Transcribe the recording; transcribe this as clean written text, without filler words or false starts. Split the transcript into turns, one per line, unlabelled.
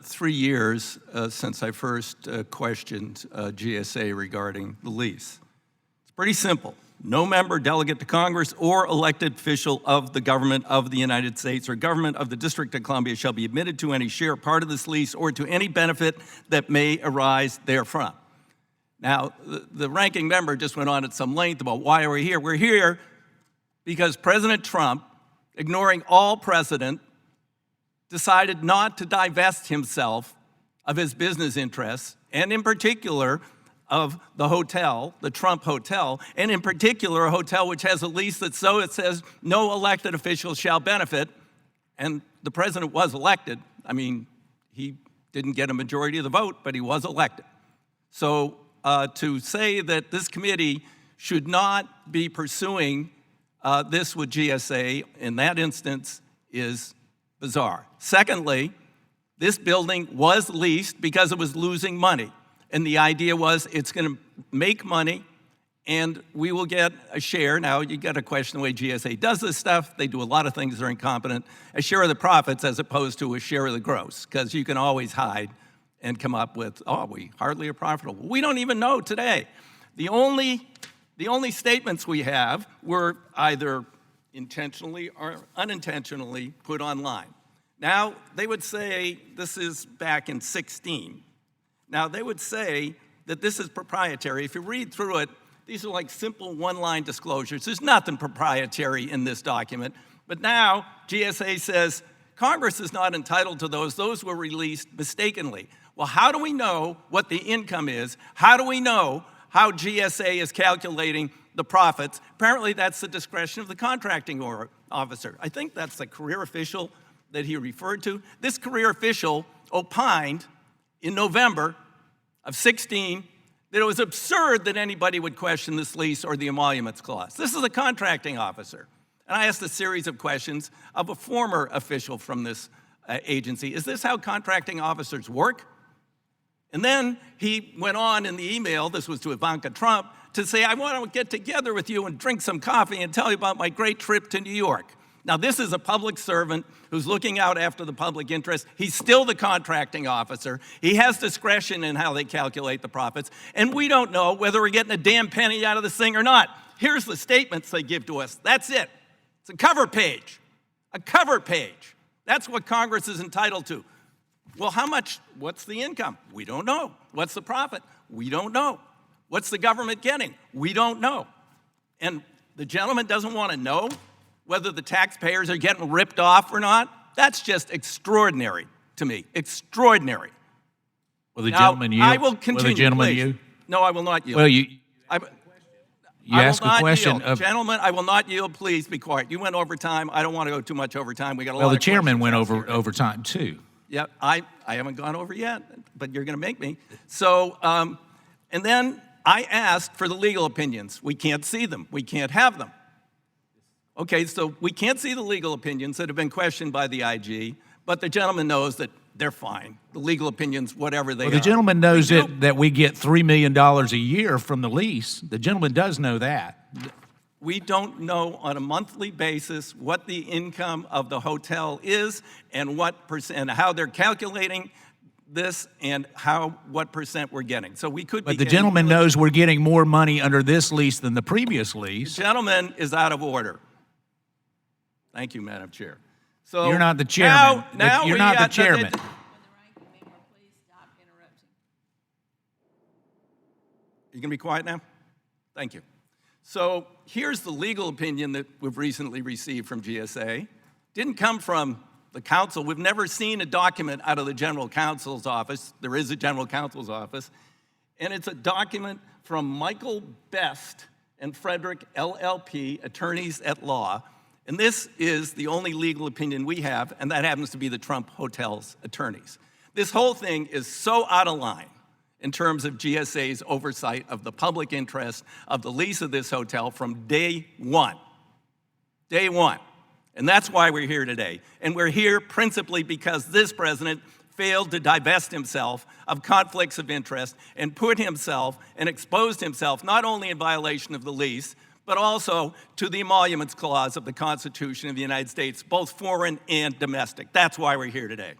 3 years since I first questioned GSA regarding the lease. It's pretty simple. No member, delegate to Congress, or elected official of the government of the United States or government of the District of Columbia shall be admitted to any share, part of this lease, or to any benefit that may arise therefrom. Now, the ranking member just went on at some length about why are we here. We're here because President Trump, ignoring all precedent, decided not to divest himself of his business interests, and in particular of the hotel, the Trump Hotel, and in particular a hotel which has a lease that so it says no elected official shall benefit, and the president was elected. I mean, he didn't get a majority of the vote, but he was elected. So to say that this committee should not be pursuing this with GSA in that instance is bizarre. Secondly, this building was leased because it was losing money. And the idea was it's going to make money and we will get a share. Now, you got to question the way GSA does this stuff. They do a lot of things that are incompetent. A share of the profits as opposed to a share of the gross, because you can always hide and come up with, oh, we hardly are profitable. We don't even know today. The only statements we have were either intentionally or unintentionally put online. Now, they would say, this is back in 16. Now, they would say that this is proprietary. If you read through it, these are like simple one-line disclosures. There's nothing proprietary in this document. But now, GSA says, Congress is not entitled to those. Those were released mistakenly. Well, how do we know what the income is? How do we know how GSA is calculating the profits? Apparently, that's the discretion of the contracting officer. I think that's the career official that he referred to. This career official opined in November of 16 that it was absurd that anybody would question this lease or the emoluments clause. This is a contracting officer. And I asked a series of questions of a former official from this agency. Is this how contracting officers work? And then he went on in the email, this was to Ivanka Trump, to say, I want to get together with you and drink some coffee and tell you about my great trip to New York. Now, this is a public servant who's looking out after the public interest. He's still the contracting officer. He has discretion in how they calculate the profits. And we don't know whether we're getting a damn penny out of this thing or not. Here's the statements they give to us. That's it. It's a cover page. A cover page. That's what Congress is entitled to. Well, how much? What's the income? We don't know. What's the profit? We don't know. What's the government getting? We don't know. And the gentleman doesn't want to know whether the taxpayers are getting ripped off or not. That's just extraordinary to me. Extraordinary.
Will the gentleman yield?
I will continue.
Will the gentleman
please.
yield?
No, I will not yield.
Well, you ask a question of...
Gentlemen, I will not yield. Please be quiet. You went over time. I don't want to go too much over time. We got a lot of
Well, the chairman went
over
time, too.
Yeah, I haven't gone over yet, but you're going to make me. So, and then I asked for the legal opinions. We can't see them. We can't have them. Okay, so we can't see the legal opinions that have been questioned by the IG, but the gentleman knows that they're fine. The legal opinions, whatever they are.
Well, the gentleman knows that we get $3 million a year from the lease. The gentleman does know that.
We don't know on a monthly basis what the income of the hotel is and what percent, and how they're calculating this and what percent we're getting. So we could be
But the gentleman knows we're getting more money under this lease than the previous lease.
The gentleman is out of order. Thank you, Madam Chair. So
you're not the chairman.
Now
you're not the chairman.
You can be quiet now? Thank you. So here's the legal opinion that we've recently received from GSA. Didn't come from the council. We've never seen a document out of the general counsel's office. There is a general counsel's office. And it's a document from Michael Best and Frederick, LLP, attorneys at law. And this is the only legal opinion we have, and that happens to be the Trump Hotel's attorneys. This whole thing is so out of line in terms of GSA's oversight of the public interest of the lease of this hotel from day one. Day one. And that's why we're here today. And we're here principally because this president failed to divest himself of conflicts of interest and put himself and exposed himself not only in violation of the lease, but also to the emoluments clause of the Constitution of the United States, both foreign and domestic. That's why we're here today.